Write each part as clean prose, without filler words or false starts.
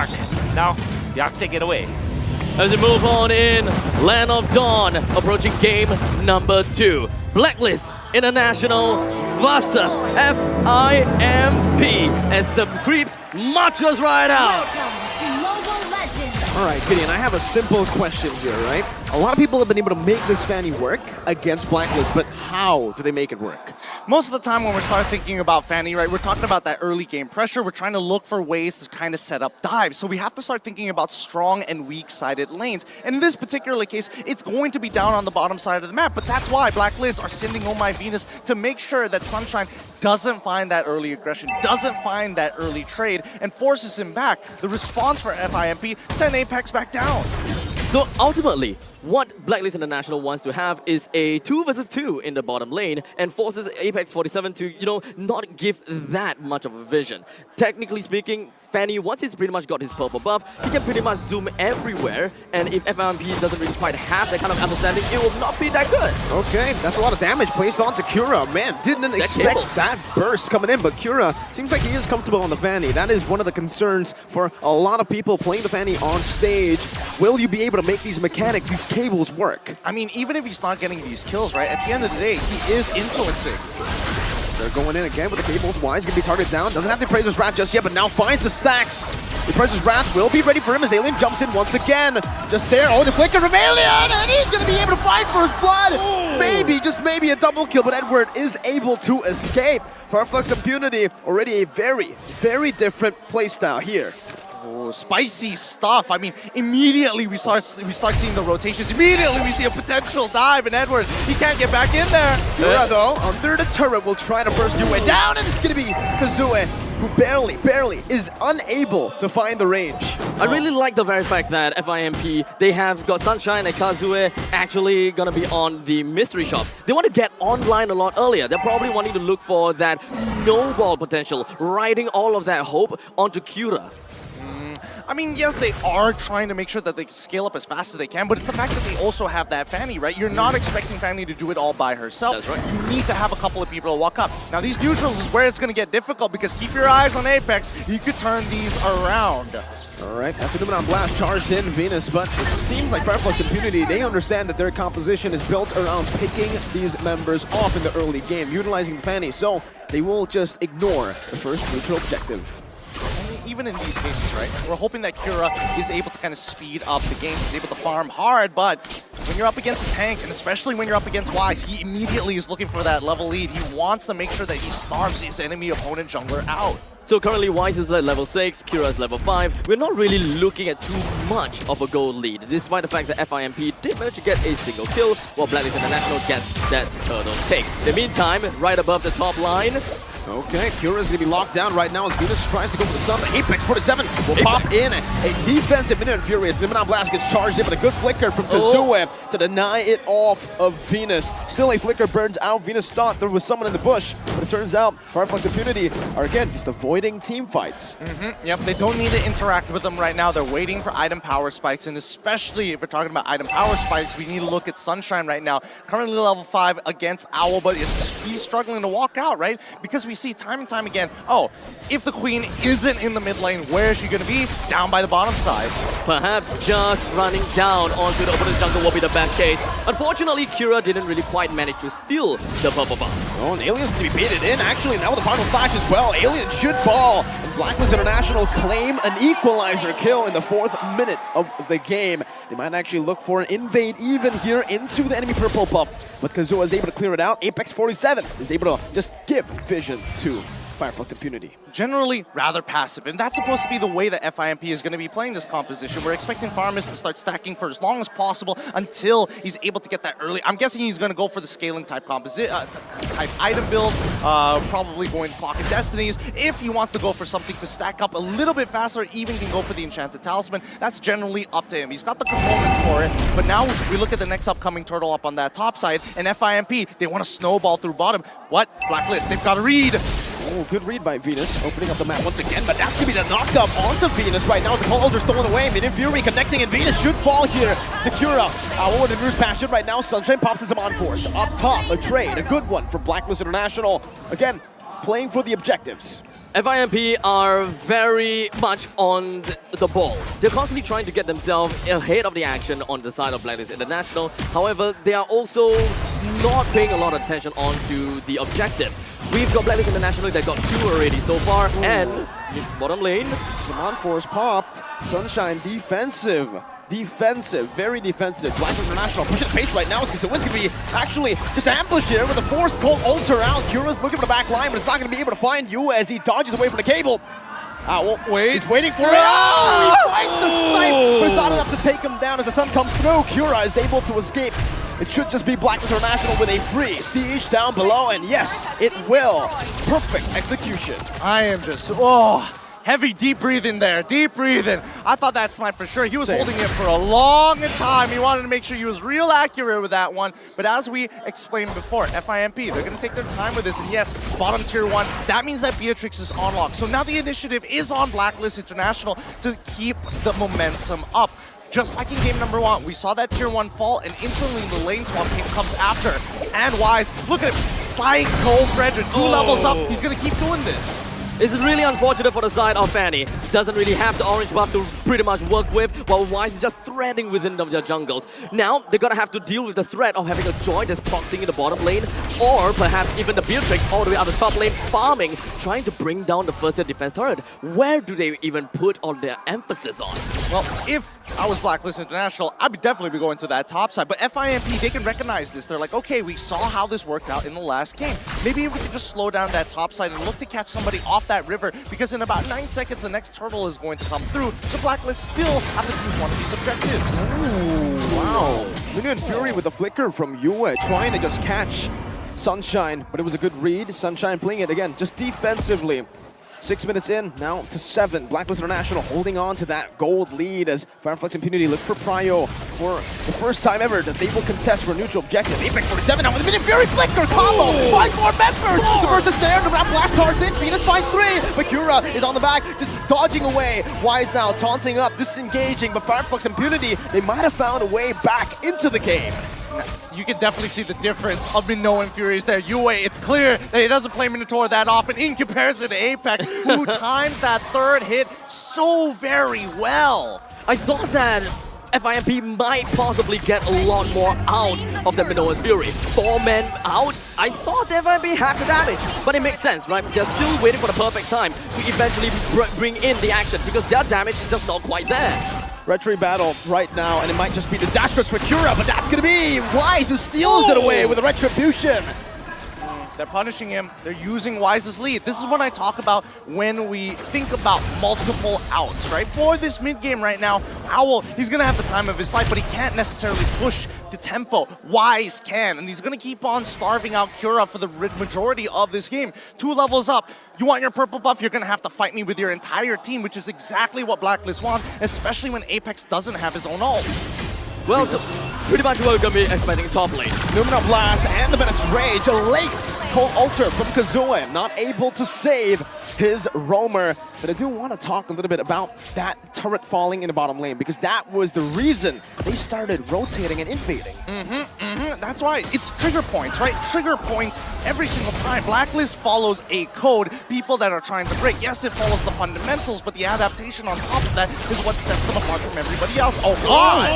back. Now, you have to take it away. As we move on in Land of Dawn, approaching game number 2. Blacklist International versus FIMP as the creeps marches right out. Alright, Gideon, I have a simple question here, right? A lot of people have been able to make this Fanny work against Blacklist, but how do they make it work? Most of the time when we start thinking about Fanny, right, we're talking about that early game pressure. We're trying to look for ways to kind of set up dives. So we have to start thinking about strong and weak-sided lanes. And in this particular case, it's going to be down on the bottom side of the map. But that's why Blacklist are sending Oh My Venus to make sure that Sunshine doesn't find that early aggression, doesn't find that early trade, and forces him back. The response for FIMP, send Apex back down. So ultimately, what Blacklist International wants to have is a 2 versus 2 in the bottom lane and forces Apex 47 to, not give that much of a vision. Technically speaking, Fanny, once he's pretty much got his purple buff, he can pretty much zoom everywhere, and if FIMP doesn't really quite have that kind of understanding, it will not be that good. Okay, that's a lot of damage placed onto Cura. Man, didn't expect that burst coming in, but Cura seems like he is comfortable on the Fanny. That is one of the concerns for a lot of people playing the Fanny on stage. Will you be able to make these mechanics, these cables work? I mean, even if he's not getting these kills, right, at the end of the day, he is influencing. They're going in again with the cables. Wise gonna be targeted down. Doesn't have the Appraiser's Wrath just yet, but now finds the stacks. The Appraiser's Wrath will be ready for him as Alien jumps in once again. Just there. Oh, the flicker from Alien! And he's gonna be able to fight for his blood! Ooh. Maybe, just maybe a double kill, but Edward is able to escape. Farflux Impunity, already a very, very different playstyle here. Oh, spicy stuff. I mean, immediately we start seeing the rotations. Immediately we see a potential dive, and Edward, he can't get back in there. Yura, though, under the turret will try to burst your way down, and it's going to be Kazue, who barely is unable to find the range. I really like the very fact that FIMP, they have got Sunshine and Kazue actually gonna be on the mystery shop. They want to get online a lot earlier. They're probably wanting to look for that snowball potential, riding all of that hope onto Cura. I mean, yes, they are trying to make sure that they scale up as fast as they can, but it's the fact that they also have that Fanny, right? You're not expecting Fanny to do it all by herself. That's right. You need to have a couple of people to walk up. Now, these neutrals is where it's going to get difficult, because keep your eyes on Apex. He could turn these around. All right, that's the Numenon Blast charged in Venus, but it seems like Fireflux Impunity, they understand that their composition is built around picking these members off in the early game, utilizing the Fanny, so they will just ignore the first neutral objective. Even in these cases, right, we're hoping that Cura is able to kind of speed up the game, he's able to farm hard, but when you're up against a tank, and especially when you're up against Wise, he immediately is looking for that level lead. He wants to make sure that he starves his enemy opponent jungler out. So currently Wise is at level 6, Cura is level 5. We're not really looking at too much of a gold lead, despite the fact that FIMP did manage to get a single kill, while Blacklist International gets that turtle pick. In the meantime, right above the top line, okay, Cura's gonna be locked down right now as Venus tries to go for the stun. Apex 47 will pop in a defensive Minute Furious. Numenon Blast gets charged in, but a good flicker from Kazue to deny it off of Venus. Still a flicker burns out. Venus thought there was someone in the bush, but it turns out Fireflux Impunity are again just avoiding team fights. Yep, they don't need to interact with them right now. They're waiting for item power spikes, and especially if we're talking about item power spikes, we need to look at Sunshine right now. Currently level 5 against Owl, but he's struggling to walk out, right? Because we see time and time again, oh, if the Queen isn't in the mid lane, where is she going to be? Down by the bottom side. Perhaps just running down onto the opponent's jungle will be the best case. Unfortunately, Cura didn't really quite manage to steal the purple buff. Oh, and Alien's going to be baited in, actually, now with the final slash as well. Alien should fall, and Blacklist International claim an equalizer kill in the 4th minute of the game. They might actually look for an invade even here into the enemy purple buff, but Kazua is able to clear it out. Apex 47 is able to just give vision to Fireflux Impunity. Generally rather passive, and that's supposed to be the way that FIMP is going to be playing this composition. We're expecting Farmus to start stacking for as long as possible until he's able to get that early. I'm guessing he's going to go for the scaling type type item build, probably going Clock of Destinies. If he wants to go for something to stack up a little bit faster, even can go for the Enchanted Talisman. That's generally up to him. He's got the components for it, but now we look at the next upcoming turtle up on that top side, and FIMP, they want to snowball through bottom. What? Blacklist, they've got a read. Oh, good read by Venus, opening up the map once again, but that's going to be the knockdown onto Venus right now. The calls are stolen away. Minute Fury connecting, and Venus should fall here to Cura. Owl with the Bruce Passion right now. Sunshine pops his on force. Up top, a trade, a good one for Blacklist International. Again, playing for the objectives. FIMP are very much on the ball. They're constantly trying to get themselves ahead of the action on the side of BLACKLIST International. However, they are also not paying a lot of attention onto the objective. We've got BLACKLIST International that got 2 already so far, and bottom lane. Zaman Force popped. Sunshine defensive. Defensive, very defensive. BLACKLIST International pushing the pace right now. So it's going to be actually just ambush here with a forced cold alter out. Kura's looking for the back line, but it's not going to be able to find you as he dodges away from the cable. Well, wait. He's waiting for it. Oh, he finds the snipe, but it's not enough to take him down as the stun comes through. Kura is able to escape. It should just be BLACKLIST International with a free siege down below, and yes, it will. Perfect execution. I am just, heavy deep breathing there, deep breathing. I thought that snipe for sure. He was holding it for a long time. He wanted to make sure he was real accurate with that one. But as we explained before, FIMP, they're going to take their time with this. And yes, bottom tier 1, that means that Beatrix is on lock. So now the initiative is on BLACKLIST International to keep the momentum up. Just like in game number 1, we saw that tier 1 fall, and instantly the lane swap comes after. And Wise, look at him, psycho Frederick, 2 levels up. He's going to keep doing this. It's really unfortunate for the side of Fanny. Doesn't really have the orange buff to pretty much work with, while Wise is just threading within the jungles. Now, they're gonna have to deal with the threat of having a Joy that's proxying in the bottom lane, or perhaps even the Beatrix all the way out the top lane, farming, trying to bring down the first defense turret. Where do they even put all their emphasis on? Well, if I was BLACKLIST International, I'd definitely be going to that top side. But FIMP, they can recognize this. They're like, okay, we saw how this worked out in the last game. Maybe we can just slow down that top side and look to catch somebody off that river, because in about 9 seconds, the next turtle is going to come through. So BLACKLIST still have to choose one of these objectives. Ooh, wow. Minion Fury with a flicker from Yue, trying to just catch Sunshine, but it was a good read. Sunshine playing it again, just defensively. 6 minutes in, now to 7. BLACKLIST International holding on to that gold lead as Fireflex Impunity look for Prio for the first time ever that they will contest for a neutral objective. Apex 47 now with a Minion Fury flicker combo! 5 more members! The first is there, the wrap blast charge in, Venus finds 3! But Kura is on the back, just dodging away. Wise now taunting up, disengaging, but Fireflex Impunity, they might have found a way back into the game. You can definitely see the difference of Minoan Furies there. Yue, it's clear that he doesn't play Minotaur that often in comparison to Apex, who times that third hit so very well. I thought that FIMP might possibly get a lot more out of the Minoan's Fury. 4 men out, I thought FIMP had the damage, but it makes sense, right? They're still waiting for the perfect time to eventually bring in the action, because their damage is just not quite there. Retry battle right now, and it might just be disastrous for Kura, but that's gonna be Wise who steals it away with a Retribution. They're punishing him. They're using Wise's lead. This is what I talk about when we think about multiple outs, right? For this mid-game right now, Owl, he's going to have the time of his life, but he can't necessarily push the tempo. Wise can, and he's going to keep on starving out Kura for the majority of this game. 2 levels up. You want your purple buff, you're going to have to fight me with your entire team, which is exactly what BLACKLIST wants, especially when Apex doesn't have his own ult. Well, so pretty much what we're going to be expecting top lane. Numina Blast and the Menace Rage, a late Cold Altar from Kazooie, not able to save his roamer. But I do want to talk a little bit about that turret falling in the bottom lane, because that was the reason they started rotating and invading. That's why it's trigger points, right? Trigger points every single time. BLACKLIST follows a code, people that are trying to break. Yes, it follows the fundamentals, but the adaptation on top of that is what sets them apart from everybody else. Oh, God!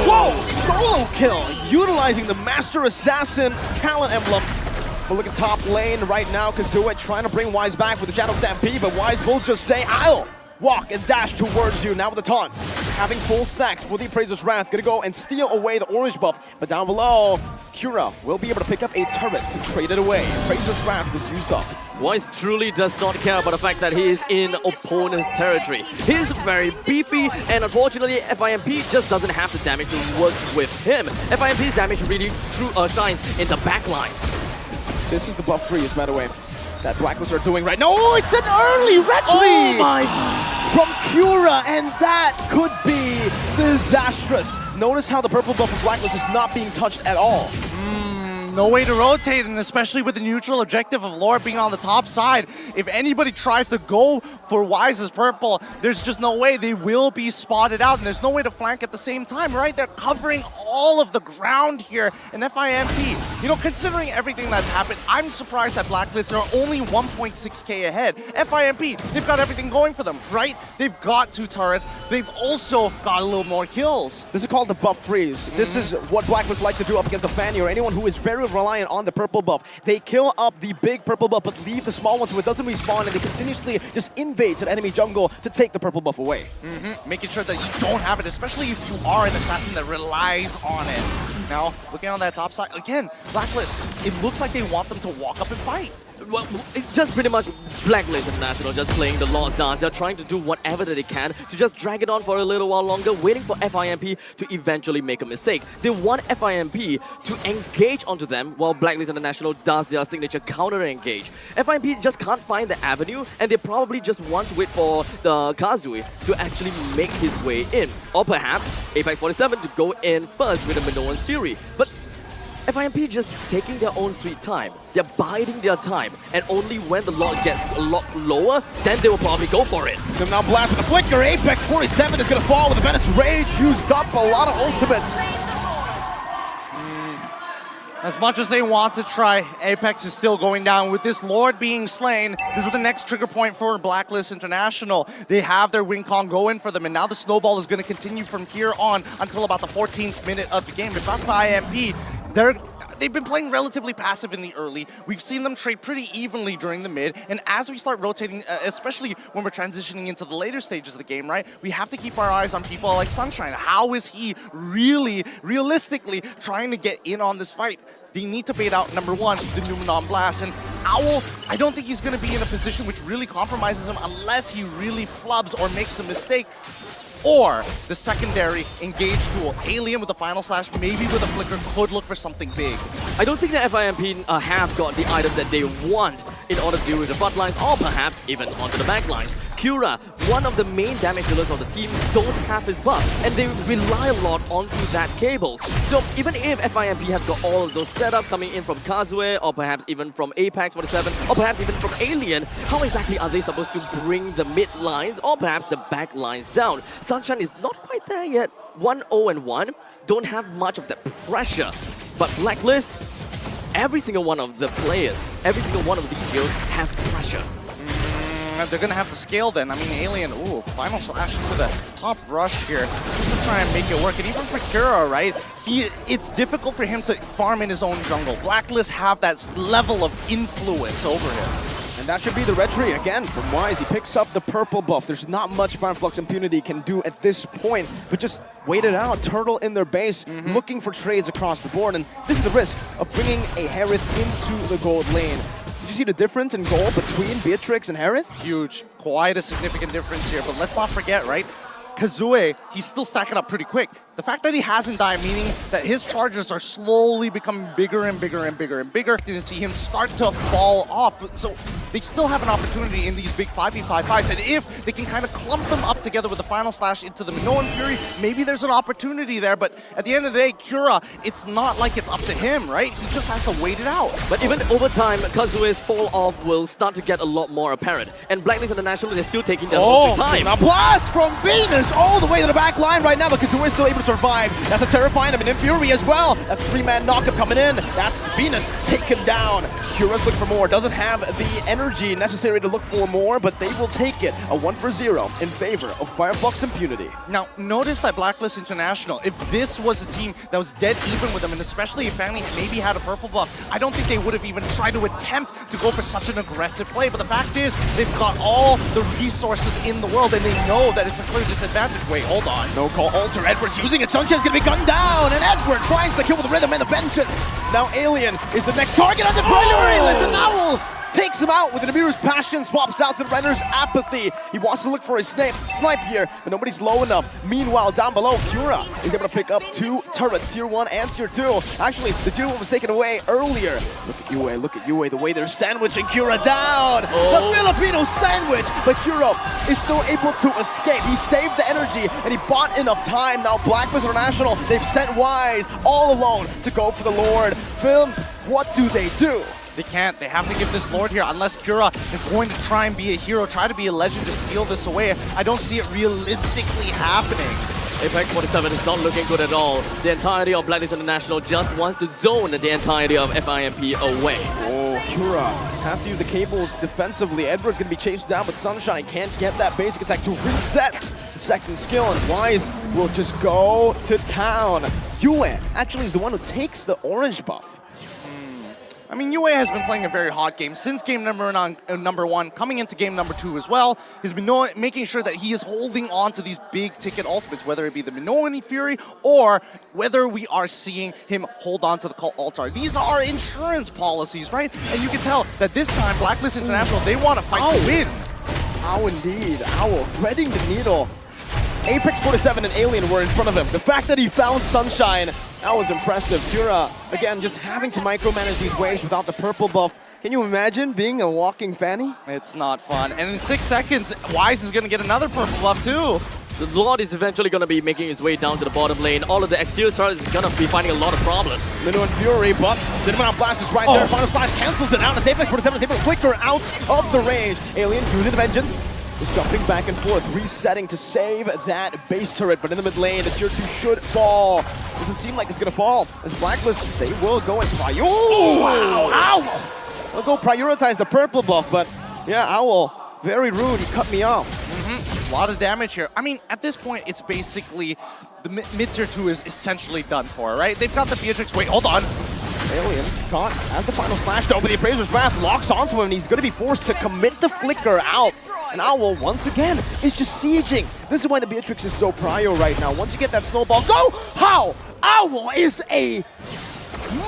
Whoa! Solo kill, utilizing the Master Assassin talent emblem. But look at top lane right now. Kazooie trying to bring Wise back with the Shadow Stampede, but Wise will just say, I'll walk and dash towards you. Now with the taunt, having full stacks for the Appraiser's Wrath, gonna go and steal away the orange buff. But down below, Kura will be able to pick up a turret to trade it away. Appraiser's Wrath was used up. Wise truly does not care about the fact that he is in opponent's territory. He's very beefy, and unfortunately, FIMP just doesn't have the damage to work with him. FIMP's damage really shines in the backline. This is the buff freeze, by the way, that BLACKLIST are doing right now. Oh, it's an early retry! Oh my! From Kura, and that could be disastrous. Notice how the purple buff of BLACKLIST is not being touched at all. no way to rotate, and especially with the neutral objective of Lord being on the top side, if anybody tries to go for Wise's purple, there's just no way. They will be spotted out, and there's no way to flank at the same time, right? They're covering all of the ground here in FIMP. You know, considering everything that's happened, I'm surprised that BLACKLIST are only 1.6k ahead. FIMP, they've got everything going for them, right? They've got 2 turrets. They've also got a little more kills. This is called the buff freeze. This is what BLACKLIST like to do up against a Fanny or anyone who is very reliant on the purple buff. They kill up the big purple buff, but leave the small ones so it doesn't respawn, and they continuously just invade to the enemy jungle to take the purple buff away. Making sure that you don't have it, especially if you are an assassin that relies on it. Now, looking on that top side, again, BLACKLIST, it looks like they want them to walk up and fight. Well, it's just pretty much BLACKLIST International just playing the Lost Dance. They're trying to do whatever that they can to just drag it on for a little while longer, waiting for FIMP to eventually make a mistake. They want FIMP to engage onto them while BLACKLIST International does their signature counter-engage. FIMP just can't find the avenue, and they probably just want to wait for the Kazui to actually make his way in. Or perhaps Apex 47 to go in first with a Minoan Fury. But FIMP just taking their own sweet time. They're biding their time, and only when the log gets a lot lower, then they will probably go for it. Them now blast with the flicker. Apex 47 is going to fall with the Bennett's Rage used up. A lot of ultimates. As much as they want to try, Apex is still going down. With this Lord being slain, this is the next trigger point for BLACKLIST International. They have their win con going for them, and now the snowball is going to continue from here on until about the 14th minute of the game. If not by IMP, they've been playing relatively passive in the early. We've seen them trade pretty evenly during the mid, and as we start rotating, especially when we're transitioning into the later stages of the game, right, we have to keep our eyes on people like Sunshine. How is he really, realistically trying to get in on this fight? They need to bait out, number one, the Numenon Blast, and Owl, I don't think he's going to be in a position which really compromises him unless he really flubs or makes a mistake. Or the secondary engage tool. Alien with the final slash, maybe with a flicker, could look for something big. I don't think that FIMP have got the item that they want in order to deal with the front lines, or perhaps even onto the back lines. Cura, one of the main damage dealers of the team, don't have his buff, and they rely a lot onto that cables. So even if FIMP have got all of those setups coming in from Kazue, or perhaps even from Apex 47, or perhaps even from Alien, how exactly are they supposed to bring the mid lines, or perhaps the back lines down? Sunshine is not quite there yet. 1-0-1, don't have much of that pressure. But BLACKLIST, every single one of the players, every single one of these heroes have pressure. They're going to have to scale then. I mean, Alien, ooh, final slash into the top rush here just to try and make it work. And even for Kura, right, it's difficult for him to farm in his own jungle. BLACKLIST have that level of influence over him. And that should be the red tree again from Wise. He picks up the purple buff. There's not much Fireflux Impunity can do at this point, but just wait it out. Turtle in their base, looking for trades across the board. And this is the risk of bringing a Harith into the gold lane. Did you see the difference in gold between Beatrix and Harith? Huge. Quite a significant difference here. But let's not forget, right? Kazue, he's still stacking up pretty quick. The fact that he hasn't died, meaning that his charges are slowly becoming bigger and bigger and bigger and bigger. You can see him start to fall off. So they still have an opportunity in these big 5v5 fights. And if they can kind of clump them up together with the final slash into the Minoan Fury, maybe there's an opportunity there. But at the end of the day, Kura, it's not like it's up to him, right? He just has to wait it out. But even over time, Kazue's fall off will start to get a lot more apparent. And BLACKLIST International, they're still taking their own time. A blast from Venus all the way to the back line right now, but Kazue is still able to survive. That's a terrifying of an Fury as well. That's a 3-man knockup coming in. That's Venus taken down. Kura's looking for more. Doesn't have the energy necessary to look for more, but they will take it. A 1-for-0 in favor of Fireflux Impunity. Now, notice that BLACKLIST International, if this was a team that was dead even with them, and especially if Fanny maybe had a purple buff, I don't think they would have even tried to attempt to go for such an aggressive play. But the fact is, they've got all the resources in the world, and they know that it's a clear disadvantage. Wait, hold on. No call. Alter. Edward's using it. Sunshine's gonna be gunned down, and Edward finds the kill with the rhythm and the vengeance. Now Alien is the next target on the primary. Listen, Owl takes him out with an Amir's Passion, swaps out to the Renner's Apathy. He wants to look for his snipe here, but nobody's low enough. Meanwhile, down below, Kura is able to pick up 2 turrets, tier 1 and tier 2. Actually, the tier 1 was taken away earlier. Look at Yue, the way they're sandwiching Kura down. The Filipino sandwich, but Kura is still able to escape. He saved the energy, and he bought enough time. Now BLACKLIST International, they've sent Wise all alone to go for the Lord. FIMP What do they do? They can't. They have to give this Lord here unless Cura is going to try and be a hero, try to be a legend to steal this away. I don't see it realistically happening. Apex 47 is not looking good at all. The entirety of BLACKLIST International just wants to zone the entirety of FIMP away. Oh, Cura has to use the cables defensively. Edward's going to be chased down, but Sunshine can't get that basic attack to reset the second skill, and Wise will just go to town. Yue actually is the one who takes the orange buff. I mean, Yue has been playing a very hot game since game number one, coming into game number 2 as well. He's been making sure that he is holding on to these big ticket ultimates, whether it be the Minoan Fury or whether we are seeing him hold on to the Cult Altar. These are insurance policies, right? And you can tell that this time, BLACKLIST International, they want to fight to win. Ow, indeed. Owl threading the needle. Apex 47 and Alien were in front of him. The fact that he found Sunshine, that was impressive. Cura, again, just having to micromanage these waves without the purple buff. Can you imagine being a walking fanny? It's not fun. And in 6 seconds, Wise is going to get another purple buff too. The Lord is eventually going to be making his way down to the bottom lane. All of the exterior turrets is going to be finding a lot of problems. Minoan Fury, but the amount of blast is right there. Final Splash cancels it out as Apex 47 is able to flicker out of the range. Alien using the Vengeance. Just jumping back and forth, resetting to save that base turret, but in the mid lane, the tier 2 should fall. Doesn't seem like it's gonna fall. As BLACKLIST, they will go and prioritize. Oh, wow! Ow! They'll go prioritize the purple buff, but yeah, Owl, very rude. He cut me off. A lot of damage here. I mean, at this point, it's basically the mid tier 2 is essentially done for, right? They've got the Beatrix. Wait, hold on. Alien caught as the final slash though, but the Appraiser's Wrath locks onto him and he's going to be forced to commit the flicker out. And Owl, once again, is just sieging. This is why the Beatrix is so prio right now. Once you get that snowball, go! How? Owl is a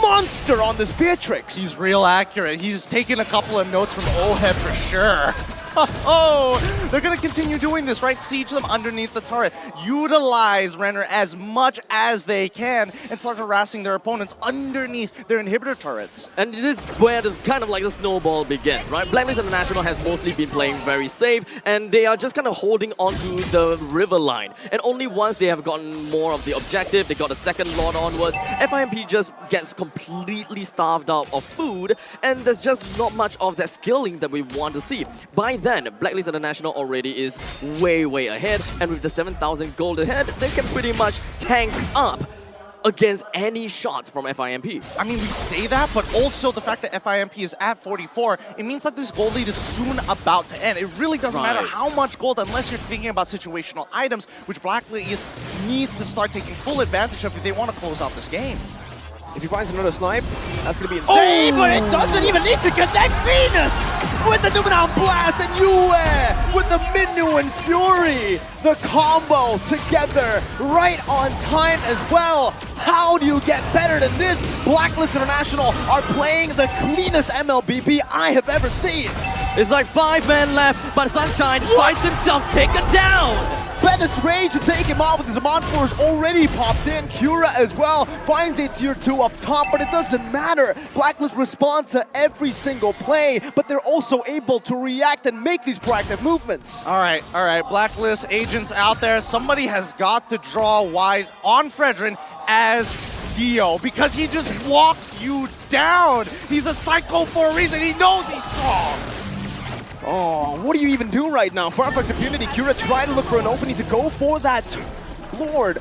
monster on this Beatrix. He's real accurate. He's taken a couple of notes from Olhead for sure. Oh, they're going to continue doing this, right? Siege them underneath the turret. Utilize Renner as much as they can and start harassing their opponents underneath their inhibitor turrets. And this is where the kind of like the snowball begins, right? BLACKLIST International has mostly been playing very safe, and they are just kind of holding onto the river line. And only once they have gotten more of the objective, they got a second Lord onwards, FIMP just gets completely starved out of food, and there's just not much of that skilling that we want to see. By then, BLACKLIST International already is way, way ahead, and with the 7,000 gold ahead, they can pretty much tank up against any shots from FIMP. I mean, we say that, but also the fact that FIMP is at 44, it means that this gold lead is soon about to end. It really doesn't matter how much gold unless you're thinking about situational items, which BLACKLIST needs to start taking full advantage of if they want to close out this game. If he finds another snipe, that's going to be insane, but it doesn't even need to connect. Venus with the Numenal Blast and Yue with the Minoan Fury. The combo together right on time as well. How do you get better than this? BLACKLIST International are playing the cleanest MLBB I have ever seen. It's like 5 men left, but Sunshine fights himself taken down. Bennett's rage to take him off with his Amon Force already popped in. Cura as well finds a tier 2 up top, but it doesn't matter. BLACKLIST respond to every single play, but they're also able to react and make these proactive movements. All right, BLACKLIST agents out there. Somebody has got to draw Wise on Fredrin as Dio, because he just walks you down. He's a psycho for a reason. He knows he's strong. Oh, what do you even do right now? Farfetch's impunity. Cura tried to look for an opening to go for that Lord,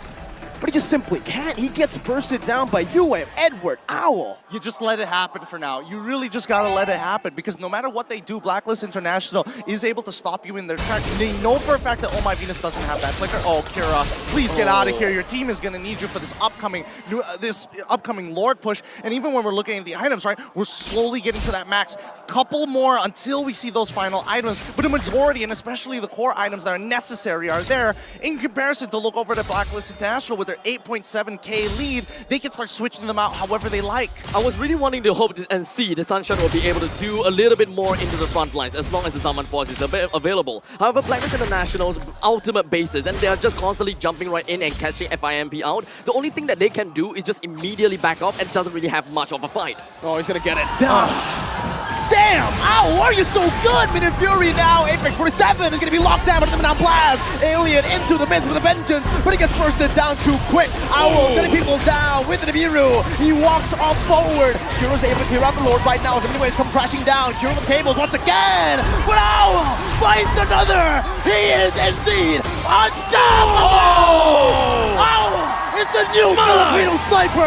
but he just simply can't. He gets bursted down by Yue, Edward, Owl. You just let it happen for now. You really just gotta let it happen, because no matter what they do, BLACKLIST International is able to stop you in their tracks. They know for a fact that Oh My Venus doesn't have that flicker. Oh, Cura, please get out of here. Your team is gonna need you for this upcoming Lord push. And even when we're looking at the items, right, we're slowly getting to that max. Couple more until we see those final items, but a majority, and especially the core items that are necessary, are there. In comparison to look over to BLACKLIST International with their 8.7k lead, they can start switching them out however they like. I was really wanting to hope and see the Sunshine will be able to do a little bit more into the front lines as long as the Zaman Force is available. However, BLACKLIST International's ultimate bases, and they are just constantly jumping right in and catching FIMP out. The only thing that they can do is just immediately back off and doesn't really have much of a fight. Oh, he's gonna get it. Damn! Ow, are you so good? Min and Fury now. Apex 47 is going to be locked down, but the now blast. Alien into the midst with a vengeance, but he gets bursted down too quick. Owl getting people down with the Nibiru. He walks off forward. Kuro's able to clear out the Lord right now. So many ways come crashing down. Kuro with cables once again. But Owl finds another. He is indeed unstoppable. Owl is the new Filipino sniper.